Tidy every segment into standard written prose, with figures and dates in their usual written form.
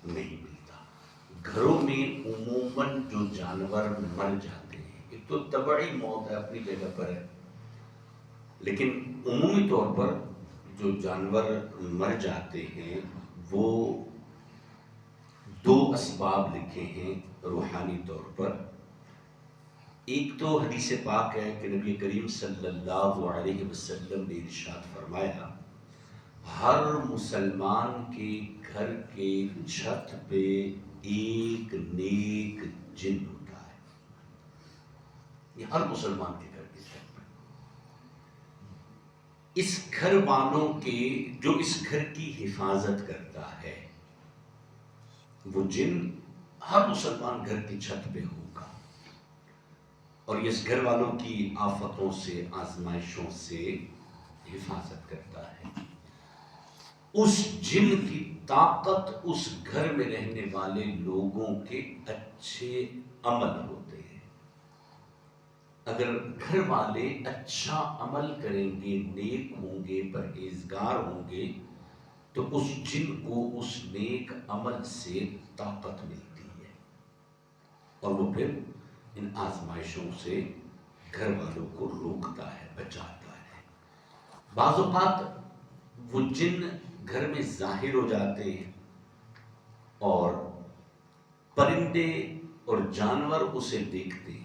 نہیں ملتا۔ گھروں میں عموماً جو جانور مر جاتے ہیں، ایک تو طبعی موت ہے اپنی جگہ پر ہے، لیکن عمومی طور پر جو جانور مر جاتے ہیں وہ دو اسباب لکھے ہیں روحانی طور پر۔ ایک تو حدیث پاک ہے کہ نبی کریم صلی اللہ علیہ وسلم نے ارشاد فرمایا، ہر مسلمان کے گھر کے چھت پہ ایک نیک جن ہوتا ہے۔ یہ ہر مسلمان کے گھر کے چھت پہ، اس گھر والوں کے جو اس گھر کی حفاظت کرتا ہے وہ جن ہر مسلمان گھر کی چھت پہ ہوگا، اور یہ اس گھر والوں کی آفتوں سے آزمائشوں سے حفاظت کرتا ہے۔ اس جن کی طاقت اس گھر میں رہنے والے لوگوں کے اچھے عمل ہوتے ہیں۔ اگر گھر والے اچھا عمل کریں گے، نیک ہوں گے، پرہیزگار ہوں گے، تو اس جن کو اس نیک عمل سے طاقت ملتی ہے، اور وہ پھر ان آزمائشوں سے گھر والوں کو روکتا ہے، بچاتا ہے۔ بعض اوقات وہ جن گھر میں ظاہر ہو جاتے ہیں اور پرندے اور جانور اسے دیکھتے ہیں۔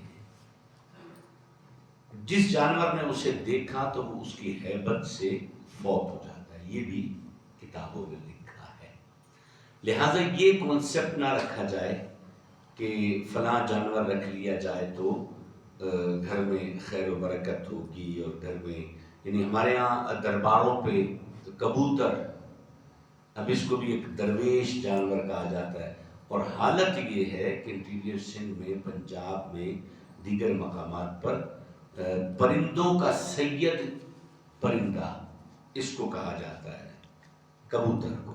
جس جانور نے اسے دیکھا تو وہ اس کی ہیبت سے فوت ہو جاتا ہے، یہ بھی کتابوں میں لکھا ہے۔ لہٰذا یہ کانسیپٹ نہ رکھا جائے کہ فلاں جانور رکھ لیا جائے تو گھر میں خیر و برکت ہوگی، اور گھر میں یعنی ہمارے ہاں درباروں پہ کبوتر، اب اس کو بھی ایک درویش جانور کہا جاتا ہے، اور حالت یہ ہے کہ انٹیریئر سندھ میں، پنجاب میں، دیگر مقامات پر پرندوں کا سید پرندہ اس کو کہا جاتا ہے، کبوتر کو،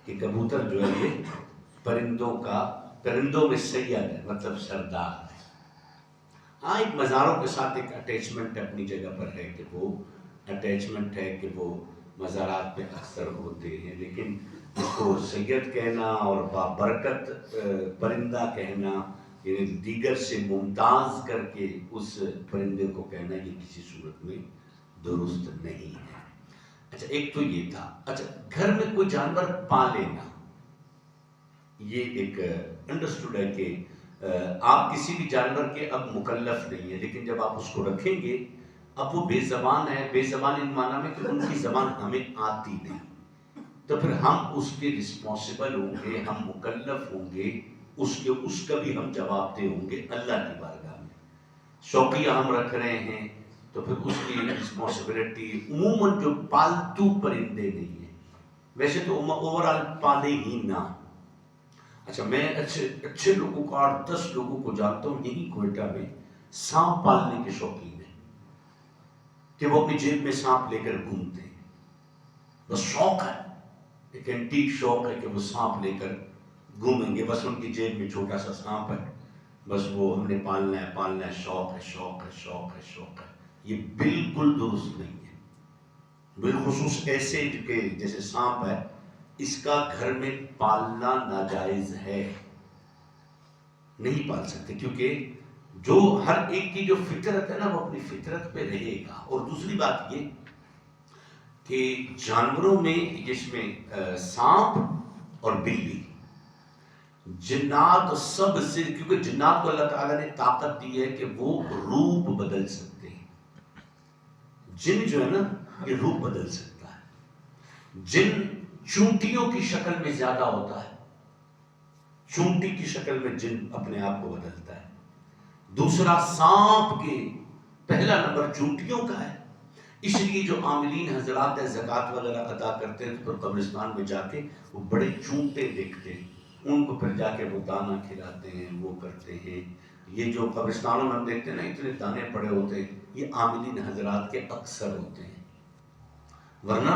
کہ کبوتر جو ہے یہ پرندوں میں سید ہے، مطلب سردار ہے۔ ہاں ایک مزاروں کے ساتھ ایک اٹیچمنٹ اپنی جگہ پر ہے کہ وہ اٹیچمنٹ ہے کہ وہ مزارات پہ اکثر ہوتے ہیں، لیکن اس کو سید کہنا اور بابرکت پرندہ کہنا، یعنی دیگر سے ممتاز کر کے اس پرندے کو کہنا، یہ کسی صورت میں درست نہیں ہے۔ اچھا ایک تو یہ تھا۔ اچھا گھر میں کوئی جانور پالنا، یہ ایک انڈرسٹوڈ ہے کہ آپ کسی بھی جانور کے اب مکلف نہیں ہیں، لیکن جب آپ اس کو رکھیں گے، اب وہ بے زبان ہے، بے زبان ان معنی میں کہ ان کی زبان ہمیں آتی نہیں، تو پھر ہم اس کے رسپانسبل ہوں گے، ہم مکلف ہوں گے، اس کا بھی ہم جواب دہ ہوں گے اللہ کی بارگاہ میں۔ شوقیہ ہم رکھ رہے ہیں تو پھر اس کی رسپانسبلٹی، عموماً جو پالتو پرندے نہیں ہیں، ویسے تو اوورال پالے ہی نہ۔ اچھا میں اچھے لوگوں کو 8-10 لوگوں کو جانتا ہوں یہی کوئٹہ میں سانپ پالنے کے شوقین ہیں، کہ وہ اپنی جیب میں سانپ لے کر گھومتے ہیں، بس شوق ہے، ایک اینٹیک شوق ہے کہ وہ سانپ لے کر گھومیں گے، بس ان کی جیب میں چھوٹا سا سانپ ہے، بس وہ ہم نے پالنا ہے، شوق ہے۔ یہ بالکل درست نہیں ہے، بالخصوص ایسے کہ جیسے سانپ ہے، اس کا گھر میں پالنا ناجائز ہے، نہیں پال سکتے، کیونکہ جو ہر ایک کی جو فطرت ہے نا وہ اپنی فطرت پہ رہے گا۔ اور دوسری بات یہ کہ جانوروں میں جس میں سانپ اور بلی، جنات سب سے، کیونکہ جنات کو اللہ تعالیٰ نے طاقت دی ہے کہ وہ روپ بدل سکتے ہیں، جن جو ہے نا یہ روپ بدل سکتا ہے۔ جن چونٹیوں کی شکل میں زیادہ ہوتا ہے، چونٹی کی شکل میں جن اپنے آپ کو بدلتا ہے۔ دوسرا سانپ کے پہلا نمبر چونٹیوں کا ہے، اس لیے جو عاملین حضرات زکوٰۃ وغیرہ ادا کرتے ہیں تو قبرستان میں جا کے وہ بڑے چونٹے دیکھتے ہیں، ان کو پھر جا کے وہ دانہ کھلاتے ہیں، وہ کرتے ہیں۔ یہ جو قبرستانوں میں ہم دیکھتے ہیں نا اتنے دانے پڑے ہوتے ہیں، یہ عاملین حضرات کے اکثر ہوتے ہیں، ورنہ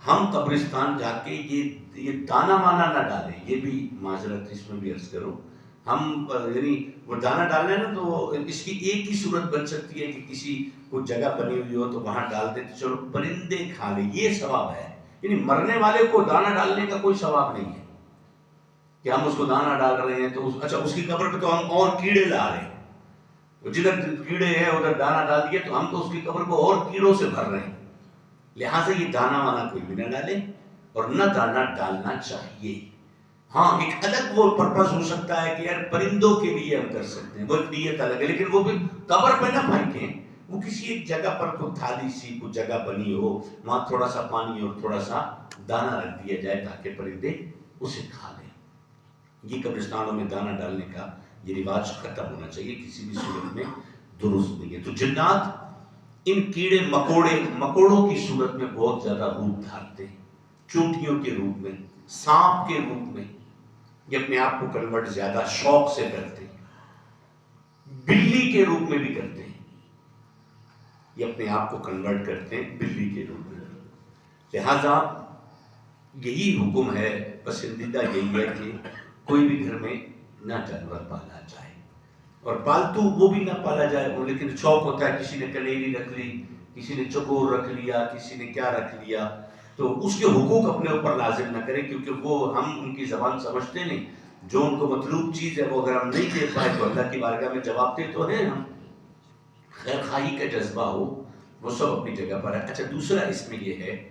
ہم قبرستان جا کے یہ دانہ وانا نہ ڈالیں، یہ بھی معذرت اس میں بھی عرض کرو، ہم یعنی وہ دانہ ڈالنا ہے نا تو اس کی ایک ہی صورت بن سکتی ہے کہ کسی کوئی جگہ بنی ہوئی ہو تو وہاں ڈال دے تو چلو پرندے کھا لیں، یہ ثواب ہے، یعنی مرنے والے کو دانہ ڈالنے کا کوئی ثواب نہیں ہے۔ کہ ہم اس کو دانا ڈال رہے ہیں تو اچھا اس کی قبر پہ تو ہم اور کیڑے لا رہے ہیں، جدھر کیڑے ہیں ادھر دانا ڈال دیا تو ہم تو اس کی قبر کو اور کیڑوں سے بھر رہے ہیں، لہٰذا یہ دانا وانا کوئی بھی نہ ڈالے اور نہ دانا ڈالنا چاہیے۔ ہاں ایک الگ وہ پرپس ہو سکتا ہے کہ یار پرندوں کے لیے ہم کر سکتے ہیں، وہ ایک نیت الگ ہے، لیکن وہ بھی قبر پہ نہ پھینکیں، وہ کسی ایک جگہ پر کوئی تھالی سی کوئی جگہ بنی ہو، وہاں تھوڑا سا پانی اور تھوڑا سا دانا رکھ دیا جائے تاکہ پرندے اسے کھا لیں۔ یہ قبرستانوں میں دانا ڈالنے کا یہ رواج ختم ہونا چاہیے، کسی بھی صورت میں درست نہیں ہے۔ تو جنات ان کیڑے مکوڑوں کی صورت میں بہت زیادہ روپ دھارتے ہیں، چونٹیوں کے روپ میں، سانپ کے روپ میں، یہ اپنے آپ کو کنورٹ زیادہ شوق سے کرتے ہیں، بلی کے روپ میں بھی کرتے ہیں، یہ اپنے آپ کو کنورٹ کرتے ہیں بلی کے روپ میں۔ لہذا یہی حکم ہے، پسندیدہ یہی ہے کہ کوئی بھی گھر میں نہ جانور پالا جائے، اور پالتو وہ بھی نہ پالا جائے، لیکن شوق ہوتا ہے، کسی نے کنیری رکھ لی، کسی نے چکور رکھ لیا، کسی نے کیا رکھ لیا، تو اس کے حقوق اپنے اوپر لازم نہ کریں، کیونکہ وہ ہم ان کی زبان سمجھتے نہیں، جو ان کو مطلوب چیز ہے وہ اگر ہم نہیں دے پائے تو اللہ کی بارگاہ میں جواب دے تو ہیں ہم۔ خیر خواہی کا جذبہ ہو وہ سب اپنی جگہ پر ہے۔ اچھا دوسرا اس میں یہ ہے،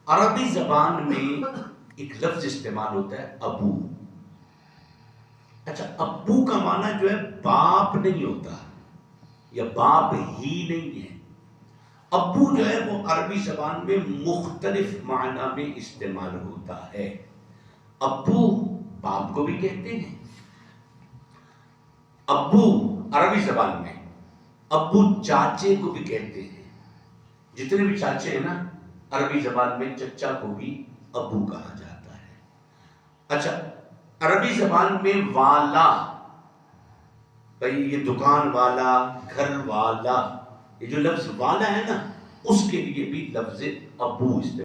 عربی زبان میں ایک لفظ استعمال ہوتا ہے ابو۔ اچھا ابو کا معنی جو ہے باپ نہیں ہوتا یا باپ ہی نہیں ہے، ابو جو ہے وہ عربی زبان میں مختلف معنی میں استعمال ہوتا ہے۔ ابو باپ کو بھی کہتے ہیں، ابو عربی زبان میں، ابو چاچے کو بھی کہتے ہیں، جتنے بھی چاچے ہیں نا عربی زبان میں چچا کو بھی ابو کہا جاتا ہے۔ اچھا عربی زبان میں والا، بھئی یہ دکان والا، گھر والا، یہ جو لفظ والا ہے نا اس کے لیے بھی لفظ ابو استعمال